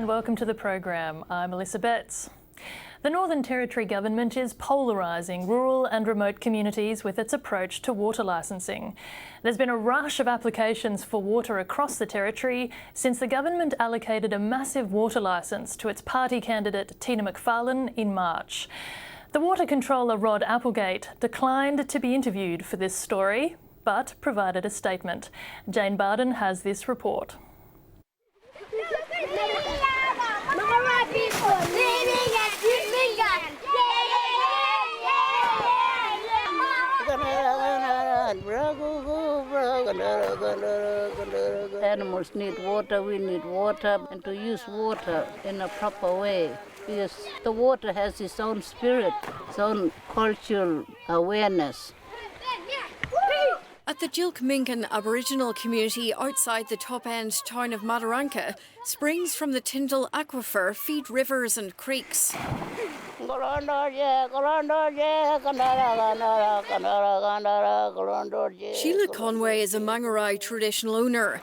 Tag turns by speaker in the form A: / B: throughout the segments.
A: and welcome to the program. I'm Melissa Betts. The Northern Territory Government is polarising rural and remote communities with its approach to water licensing. There's been a rush of applications for water across the Territory since the government allocated a massive water licence to its party candidate Tina MacFarlane in March. The water controller Rod Applegate declined to be interviewed for this story, but provided a statement. Jane Bardon has this report.
B: Animals need water, we need water, and to use water in a proper way, because the water has its own spirit, its own cultural awareness.
C: At the Jilkminkan Aboriginal community outside the top-end town of Mataranka, springs from the Tyndall Aquifer feed rivers and creeks. Sheila Conway is a MARJORIE traditional owner.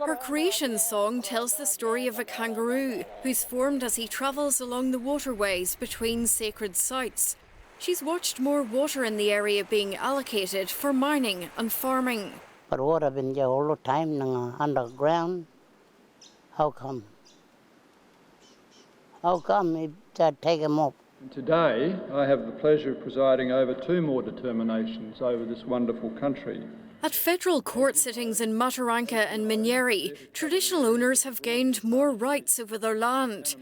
C: Her creation song tells the story of a kangaroo who's formed as he travels along the waterways between sacred sites. She's watched more water in the area being allocated for mining and farming.
B: But water been there all the time underground. How come? How come if they take them up?
D: Today, I have the pleasure of presiding over two more determinations over this wonderful country.
C: At federal court sittings in Mataranka and Minyeri, traditional owners have gained more rights over their land.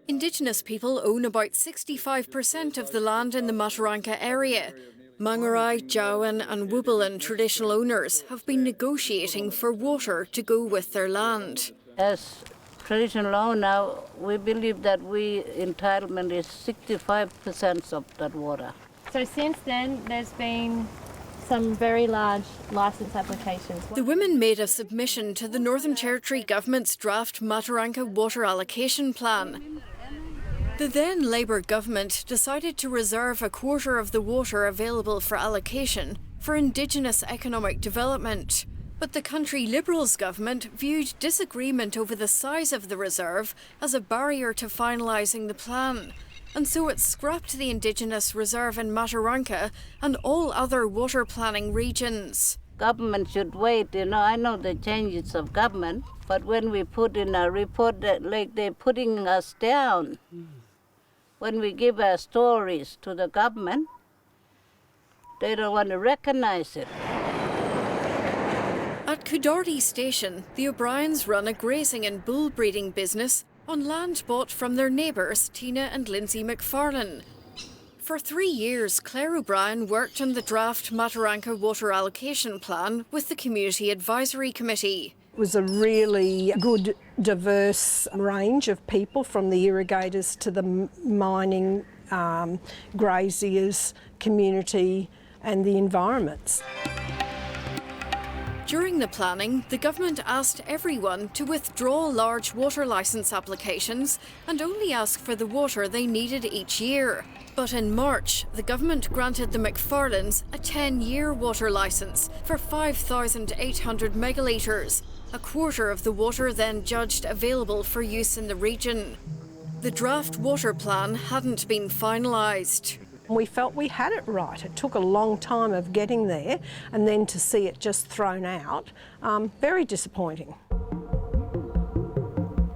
C: Indigenous people own about 65% of the land in the Mataranka area. Manggarai, Jawan and Wubalan traditional owners have been negotiating for water to go with their land.
B: As traditional owner, we believe that entitlement is 65% of that water.
E: So since then, there's been some very large licence applications.
C: The women made a submission to the Northern Territory Government's draft Mataranka water allocation plan. The then Labour government decided to reserve a quarter of the water available for allocation for Indigenous economic development. But the country Liberals government viewed disagreement over the size of the reserve as a barrier to finalising the plan. And so it scrapped the Indigenous reserve in Mataranka and all other water planning regions.
B: Government should wait, I know the changes of government, but when we put in a report that like they're putting us down, when we give our stories to the government, they don't want to recognise it.
C: At Kudardi Station, the O'Briens run a grazing and bull breeding business on land bought from their neighbours Tina and Lindsay MacFarlane. For 3 years, Claire O'Brien worked on the draft Mataranka water allocation plan with the Community Advisory Committee.
F: It was a really good, diverse range of people, from the irrigators to the mining, graziers, community and the environments.
C: During the planning, the government asked everyone to withdraw large water licence applications and only ask for the water they needed each year. But in March, the government granted the MacFarlanes a 10-year water licence for 5,800 megalitres, a quarter of the water then judged available for use in the region. The draft water plan hadn't been finalised.
F: We felt we had it right. It took a long time of getting there, and then to see it just thrown out, very disappointing.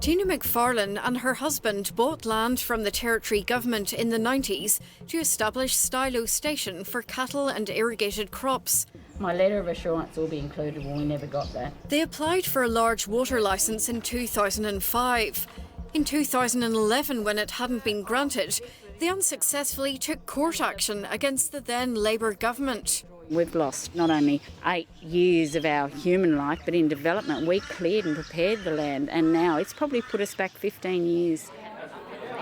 C: Tina MacFarlane and her husband bought land from the Territory Government in the 90s to establish Stylo Station for cattle and irrigated crops.
G: My letter of assurance will be included, we never got that.
C: They applied for a large water licence in 2005. In 2011, when it hadn't been granted, they unsuccessfully took court action against the then Labour government.
G: We've lost not only 8 years of our human life, but in development we cleared and prepared the land, and now it's probably put us back 15 years.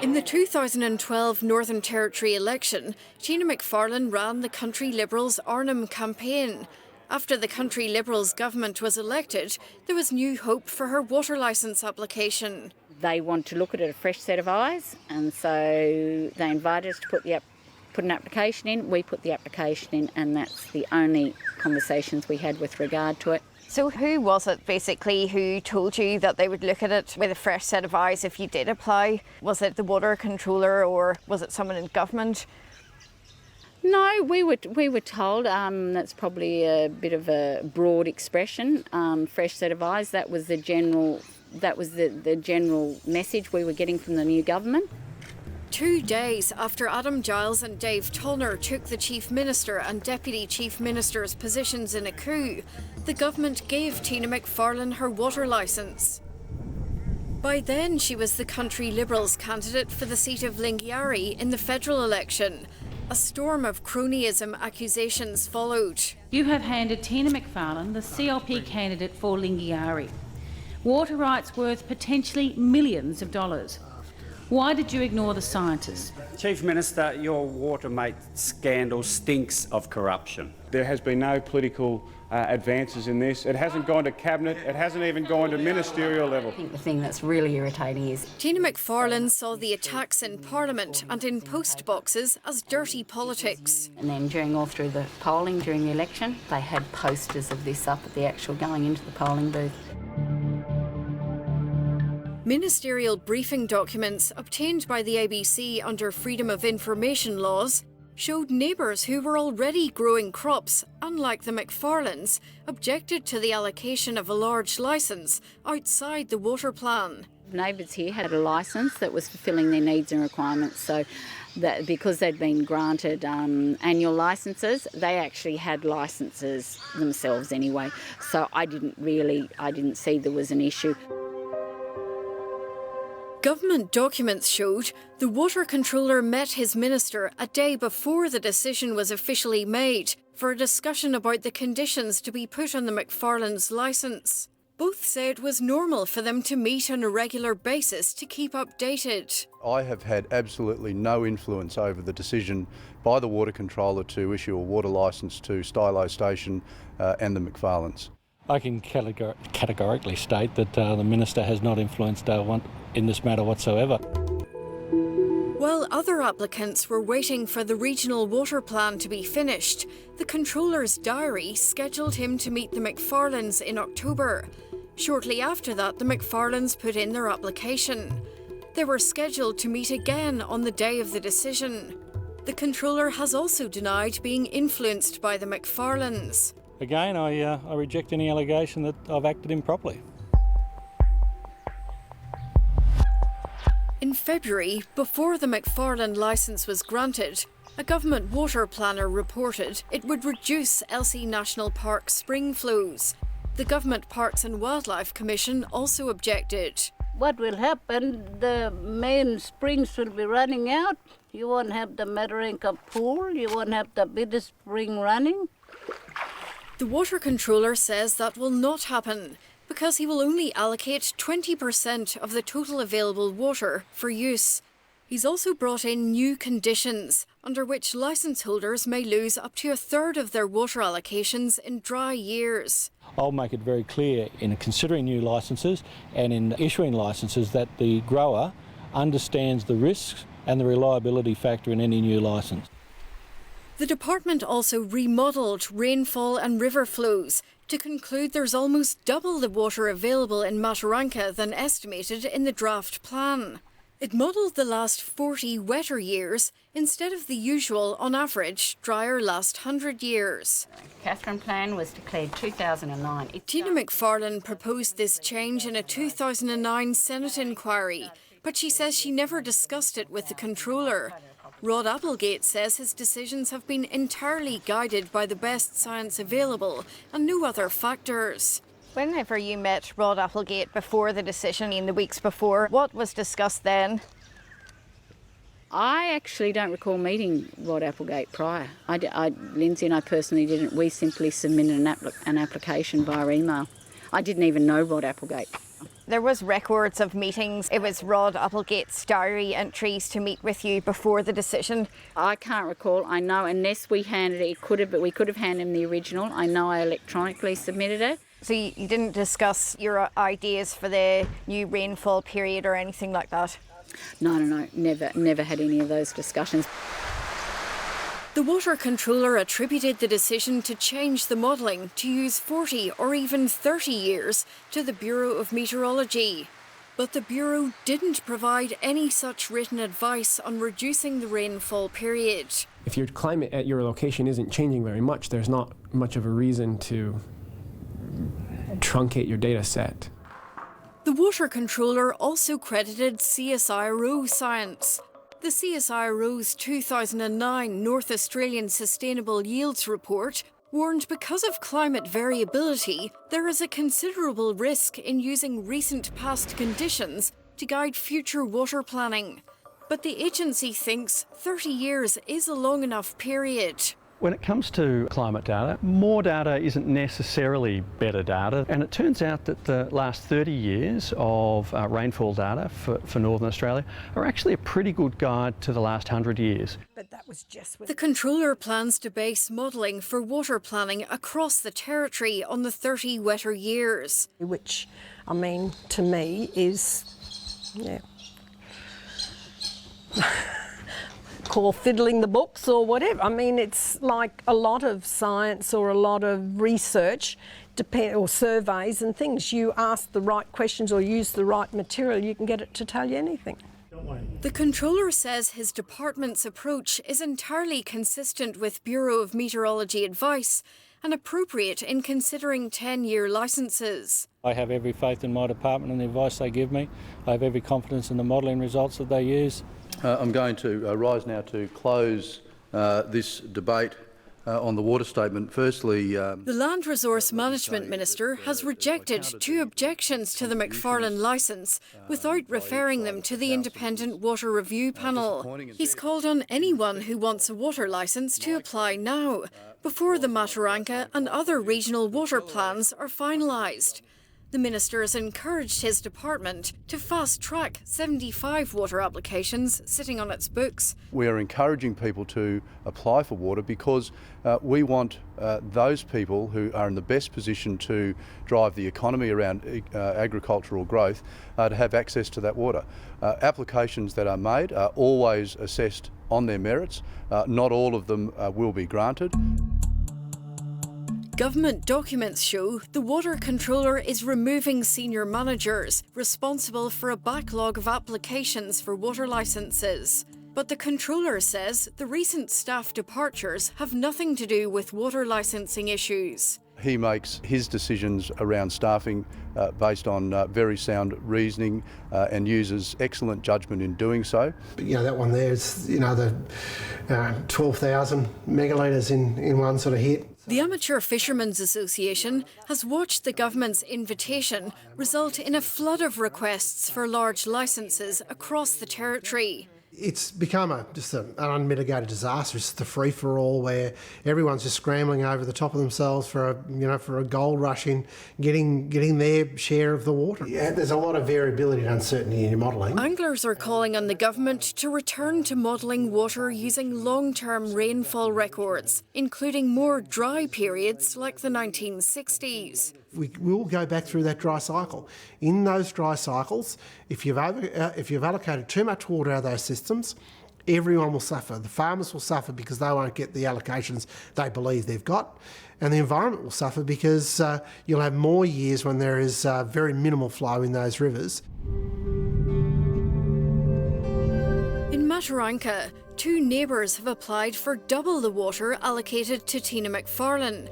C: In the 2012 Northern Territory election, Tina MacFarlane ran the Country Liberals' Arnhem campaign. After the Country Liberals government was elected, there was new hope for her water licence application.
G: They want to look at it a fresh set of eyes, and so they invited us to put an application in. We put the application in, and that's the only conversations we had with regard to it.
H: So who was it basically who told you that they would look at it with a fresh set of eyes if you did apply? Was it the water controller or was it someone in government?
G: No, we were told, that's probably a bit of a broad expression, fresh set of eyes. That was the general message we were getting from the new government.
C: 2 days after Adam Giles and Dave Tollner took the Chief Minister and Deputy Chief Minister's positions in a coup, the government gave Tina McFarlane her water licence. By then, she was the country Liberals candidate for the seat of Lingiari in the federal election. A storm of cronyism accusations followed.
I: You have handed Tina McFarlane the CLP candidate for Lingiari. Water rights worth potentially millions of dollars. Why did you ignore the scientists?
J: Chief Minister, your Watermate scandal stinks of corruption.
K: There has been no political advances in this. It hasn't gone to Cabinet, it hasn't even gone to ministerial level.
G: I think the thing that's really irritating is
C: Tina McFarlane saw the attacks in Parliament and in post boxes as dirty politics.
G: And then all through the polling during the election, they had posters of this up at the actual going into the polling booth.
C: Ministerial briefing documents obtained by the ABC under Freedom of Information laws showed neighbours who were already growing crops, unlike the McFarlanes, objected to the allocation of a large licence outside the water plan.
G: Neighbours here had a licence that was fulfilling their needs and requirements, so that because they'd been granted annual licences, they actually had licences themselves anyway. So I didn't see there was an issue.
C: Government documents showed the water controller met his minister a day before the decision was officially made for a discussion about the conditions to be put on the McFarlane's licence. Both said it was normal for them to meet on a regular basis to keep updated.
L: I have had absolutely no influence over the decision by the water controller to issue a water licence to Stylo Station and the McFarlanes.
M: I can categorically state that the Minister has not influenced in this matter whatsoever.
C: While other applicants were waiting for the regional water plan to be finished, the controller's diary scheduled him to meet the McFarlanes in October. Shortly after that, the McFarlanes put in their application. They were scheduled to meet again on the day of the decision. The controller has also denied being influenced by the McFarlanes.
M: Again, I reject any allegation that I've acted improperly.
C: In February, before the McFarlane licence was granted, a government water planner reported it would reduce Elsey National Park spring flows. The Government Parks and Wildlife Commission also objected.
B: What will happen, the main springs will be running out. You won't have the Mataranka pool, you won't have the biggest spring running.
C: The water controller says that will not happen because he will only allocate 20% of the total available water for use. He's also brought in new conditions under which licence holders may lose up to a third of their water allocations in dry years.
M: I'll make it very clear in considering new licences and in issuing licences that the grower understands the risks and the reliability factor in any new licence.
C: The department also remodelled rainfall and river flows to conclude there's almost double the water available in Mataranka than estimated in the draft plan. It modelled the last 40 wetter years instead of the usual, on average, drier last 100 years.
G: Catherine plan was declared 2009.
C: Tina McFarlane proposed this change in a 2009 Senate inquiry, but she says she never discussed it with the controller. Rod Applegate says his decisions have been entirely guided by the best science available and no other factors.
H: Whenever you met Rod Applegate before the decision in the weeks before, what was discussed then?
G: I actually don't recall meeting Rod Applegate prior. Lindsay and I personally didn't. We simply submitted an application via email. I didn't even know Rod Applegate.
H: There was records of meetings. It was Rod Applegate's diary entries to meet with you before the decision.
G: I can't recall. I know unless we handed it, we could have handed him the original. I know I electronically submitted it.
H: So you didn't discuss your ideas for the new rainfall period or anything like that?
G: No, never had any of those discussions.
C: The water controller attributed the decision to change the modelling to use 40 or even 30 years to the Bureau of Meteorology. But the Bureau didn't provide any such written advice on reducing the rainfall period.
N: If your climate at your location isn't changing very much, there's not much of a reason to truncate your data set.
C: The water controller also credited CSIRO science. The CSIRO's 2009 North Australian Sustainable Yields Report warned because of climate variability, there is a considerable risk in using recent past conditions to guide future water planning. But the agency thinks 30 years is a long enough period.
O: When it comes to climate data, more data isn't necessarily better data, and it turns out that the last 30 years of rainfall data for Northern Australia are actually a pretty good guide to the last 100 years.
F: But that was just
C: The controller plans to base modelling for water planning across the territory on the 30 wetter years.
F: Which, I mean, to me is, call fiddling the books or whatever. I mean, it's like a lot of science or a lot of research or surveys and things. You ask the right questions or use the right material, you can get it to tell you anything.
C: The controller says his department's approach is entirely consistent with Bureau of Meteorology advice and appropriate in considering 10-year licences.
M: I have every faith in my department and the advice they give me. I have every confidence in the modelling results that they use.
L: I'm going to rise now to close this debate on the water statement. Firstly,
C: the Land Resource Management Minister has rejected 2 objections to the MacFarlane licence without referring them to the Independent Water Review Panel. He's called on anyone who wants a water licence to apply now, before the Mataranka and other regional water plans are finalised. The Minister has encouraged his department to fast-track 75 water applications sitting on its books.
L: We are encouraging people to apply for water because we want those people who are in the best position to drive the economy around agricultural growth to have access to that water. Applications that are made are always assessed on their merits. Not all of them will be granted.
C: Government documents show the water controller is removing senior managers responsible for a backlog of applications for water licences. But the controller says the recent staff departures have nothing to do with water licensing issues.
L: He makes his decisions around staffing based on very sound reasoning and uses excellent judgment in doing so.
P: You know, that one there's, the 12,000 megalitres in one sort of hit.
C: The Amateur Fishermen's Association has watched the government's invitation result in a flood of requests for large licences across the territory.
P: It's become just an unmitigated disaster. It's the free-for-all where everyone's just scrambling over the top of themselves for a gold rush in getting their share of the water. Yeah, there's a lot of variability and uncertainty in your modelling.
C: Anglers are calling on the government to return to modelling water using long-term rainfall records, including more dry periods like the 1960s.
P: We will go back through that dry cycle. In those dry cycles, if you've allocated too much water out of those systems, everyone will suffer. The farmers will suffer because they won't get the allocations they believe they've got, and the environment will suffer because you'll have more years when there is very minimal flow in those rivers.
C: In Mataranka, 2 neighbours have applied for double the water allocated to Tina MacFarlane.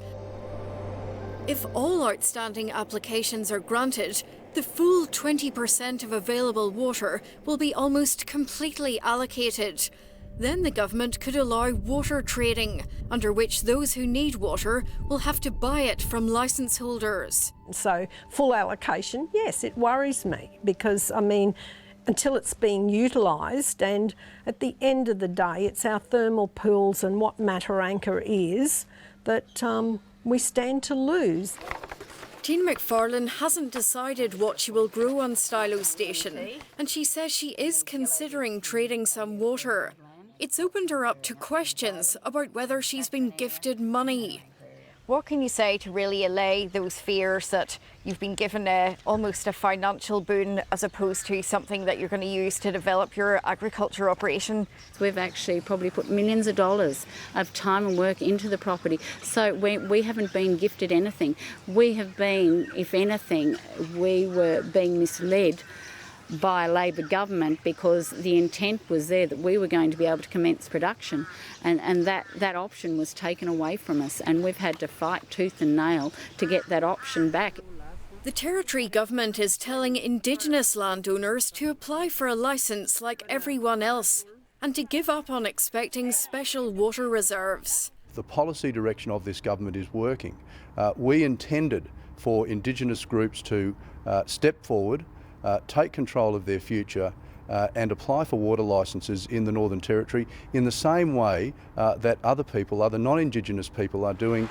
C: If all outstanding applications are granted, the full 20% of available water will be almost completely allocated. Then the government could allow water trading, under which those who need water will have to buy it from licence holders.
F: So full allocation, yes, it worries me because, I mean, until it's being utilised, and at the end of the day it's our thermal pools and what Mataranka is that we stand to lose.
C: Tina MacFarlane hasn't decided what she will grow on Stylo Station, and she says she is considering trading some water. It's opened her up to questions about whether she's been gifted money.
H: What can you say to really allay those fears that you've been given almost a financial boon as opposed to something that you're going to use to develop your agriculture operation?
G: We've actually probably put millions of dollars of time and work into the property, so we haven't been gifted anything. We have been, if anything, we were being misled by a Labor government because the intent was there that we were going to be able to commence production, and that option was taken away from us, and we've had to fight tooth and nail to get that option back.
C: The Territory Government is telling Indigenous landowners to apply for a licence like everyone else and to give up on expecting special water reserves.
L: The policy direction of this government is working. We intended for Indigenous groups to step forward, take control of their future and apply for water licences in the Northern Territory in the same way that other people, other non-Indigenous people are doing.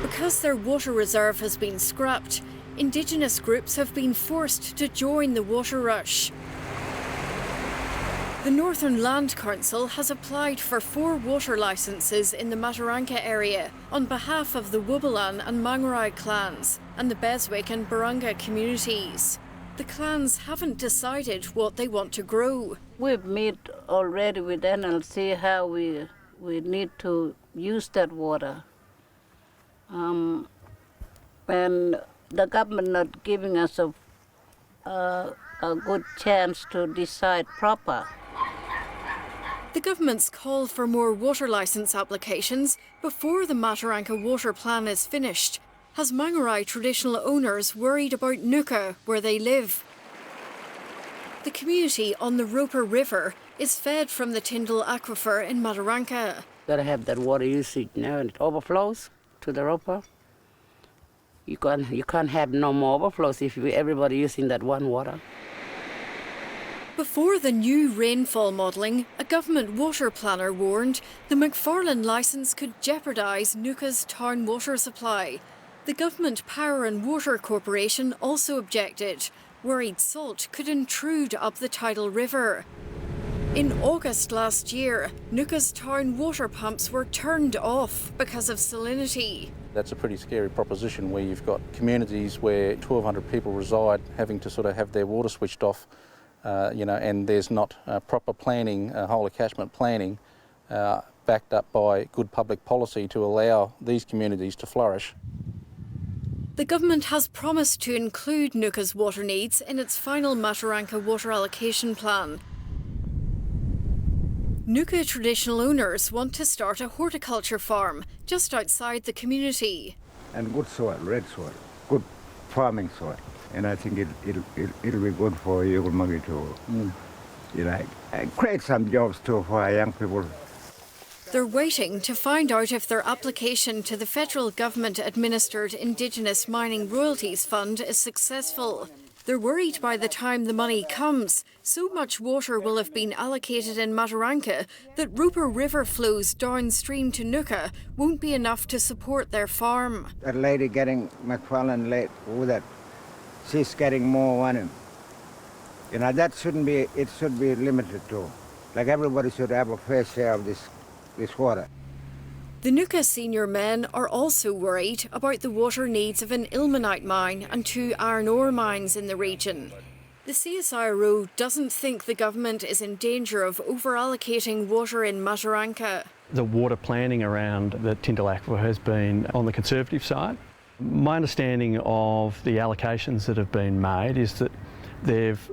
C: Because their water reserve has been scrapped, Indigenous groups have been forced to join the water rush. The Northern Land Council has applied for 4 water licences in the Mataranka area on behalf of the Wubalan and MARJORIE clans and the Beswick and Barunga communities. The clans haven't decided what they want to grow.
B: We've met already with NLC how we need to use that water. And the government not giving us a good chance to decide proper.
C: The government's call for more water licence applications before the Mataranka water plan is finished has MARJORIE traditional owners worried about Nuka, where they live. The community on the Roper River is fed from the Tyndall Aquifer in Mataranka.
Q: Gotta have that water usage now, and it overflows to the Roper. You can't have no more overflows if everybody using that one water.
C: Before the new rainfall modelling, a government water planner warned the MacFarlane licence could jeopardise Nuka's town water supply. The Government Power and Water Corporation also objected, worried salt could intrude up the tidal river. In August last year, Nuka's town water pumps were turned off because of salinity.
R: That's a pretty scary proposition where you've got communities where 1,200 people reside having to sort of have their water switched off. And there's not proper planning, whole of catchment planning, backed up by good public policy to allow these communities to flourish.
C: The government has promised to include Nuka's water needs in its final Mataranka water allocation plan. Nuka traditional owners want to start a horticulture farm just outside the community.
S: And good soil, red soil, good farming soil. And I think it'll be good for Yugulmagi to, create some jobs too for our young people.
C: They're waiting to find out if their application to the federal government-administered Indigenous Mining Royalties Fund is successful. They're worried by the time the money comes, so much water will have been allocated in Mataranka that Roper River flows downstream to Nuka won't be enough to support their farm.
S: That lady getting MacFarlane late with that. She's getting more money. That shouldn't be, it should be limited to. Like everybody should have a fair share of this water.
C: The Nuka senior men are also worried about the water needs of an ilmenite mine and 2 iron ore mines in the region. The CSIRO doesn't think the government is in danger of over-allocating water in Mataranka.
O: The water planning around the Tyndall Aquifer has been on the conservative side. My understanding of the allocations that have been made is that they've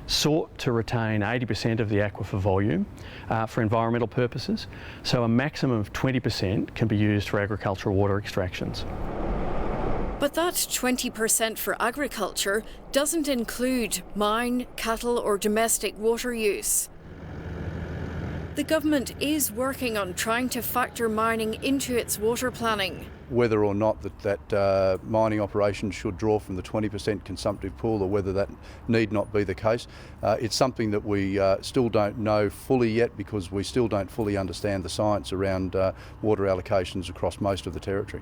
O: sought to retain 80% of the aquifer volume for environmental purposes, so a maximum of 20% can be used for agricultural water extractions.
C: But that 20% for agriculture doesn't include mine, cattle or domestic water use. The government is working on trying to factor mining into its water planning.
L: Whether or not that mining operation should draw from the 20% consumptive pool or whether that need not be the case, it's something that we still don't know fully yet because we still don't fully understand the science around water allocations across most of the territory.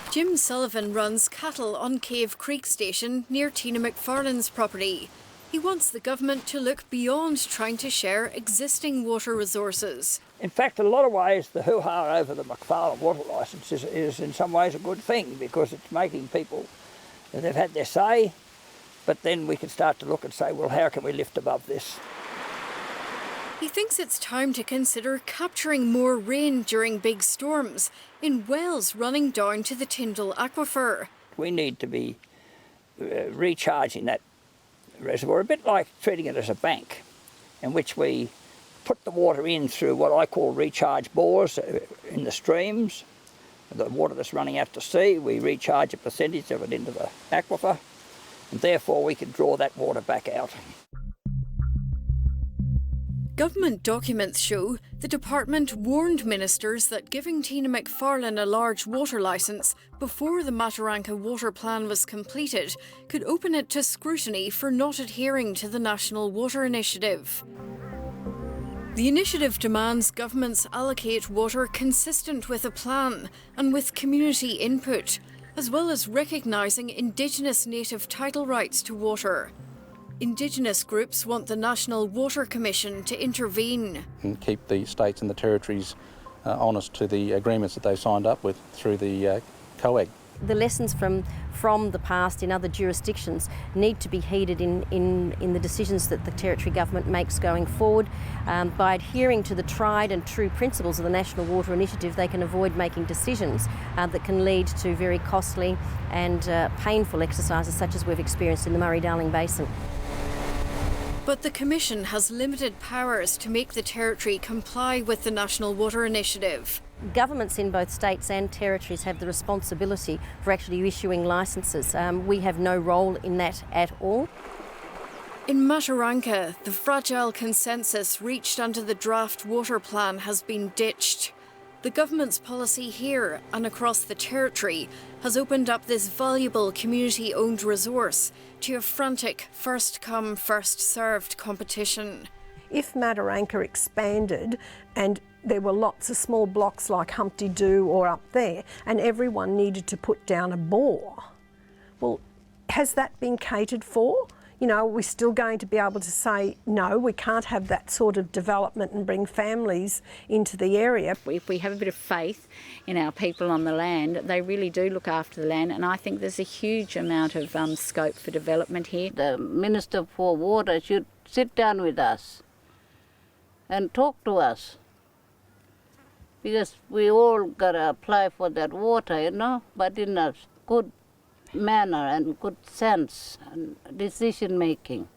C: Jim Sullivan runs cattle on Cave Creek Station near Tina MacFarlane's property. He wants the government to look beyond trying to share existing water resources.
T: In fact, in a lot of ways, the hoo-ha over the MacFarlane water licence is in some ways a good thing, because it's making people, they've had their say, but then we can start to look and say, well, how can we lift above this?
C: He thinks it's time to consider capturing more rain during big storms in wells running down to the Tyndall aquifer.
T: We need to be recharging that reservoir, a bit like treating it as a bank, in which we put the water in through what I call recharge bores in the streams. The water that's running out to sea, we recharge a percentage of it into the aquifer, and therefore we can draw that water back out.
C: Government documents show the department warned ministers that giving Tina MacFarlane a large water licence before the Mataranka water plan was completed could open it to scrutiny for not adhering to the National Water Initiative. The initiative demands governments allocate water consistent with a plan and with community input, as well as recognising Indigenous native title rights to water. Indigenous groups want the National Water Commission to intervene.
R: And keep the states and the territories honest to the agreements that they've signed up with through the COAG.
U: The lessons from the past in other jurisdictions need to be heeded in the decisions that the Territory Government makes going forward. By adhering to the tried and true principles of the National Water Initiative, they can avoid making decisions that can lead to very costly and painful exercises such as we've experienced in the Murray-Darling Basin.
C: But the Commission has limited powers to make the Territory comply with the National Water Initiative.
U: Governments in both states and territories have the responsibility for actually issuing licences. We have no role in that at all.
C: In Mataranka, the fragile consensus reached under the draft water plan has been ditched. The government's policy here and across the Territory has opened up this valuable community-owned resource to a frantic first-come, first-served competition.
F: If Mataranka expanded and there were lots of small blocks like Humpty Doo or up there, and everyone needed to put down a bore, well, has that been catered for? You know, are we still going to be able to say, no, we can't have that sort of development and bring families into the area?
G: If we have a bit of faith in our people on the land, they really do look after the land, and I think there's a huge amount of scope for development here.
B: The Minister for Water should sit down with us and talk to us, because we all got to apply for that water, you know, but in a good manner and good sense and decision making.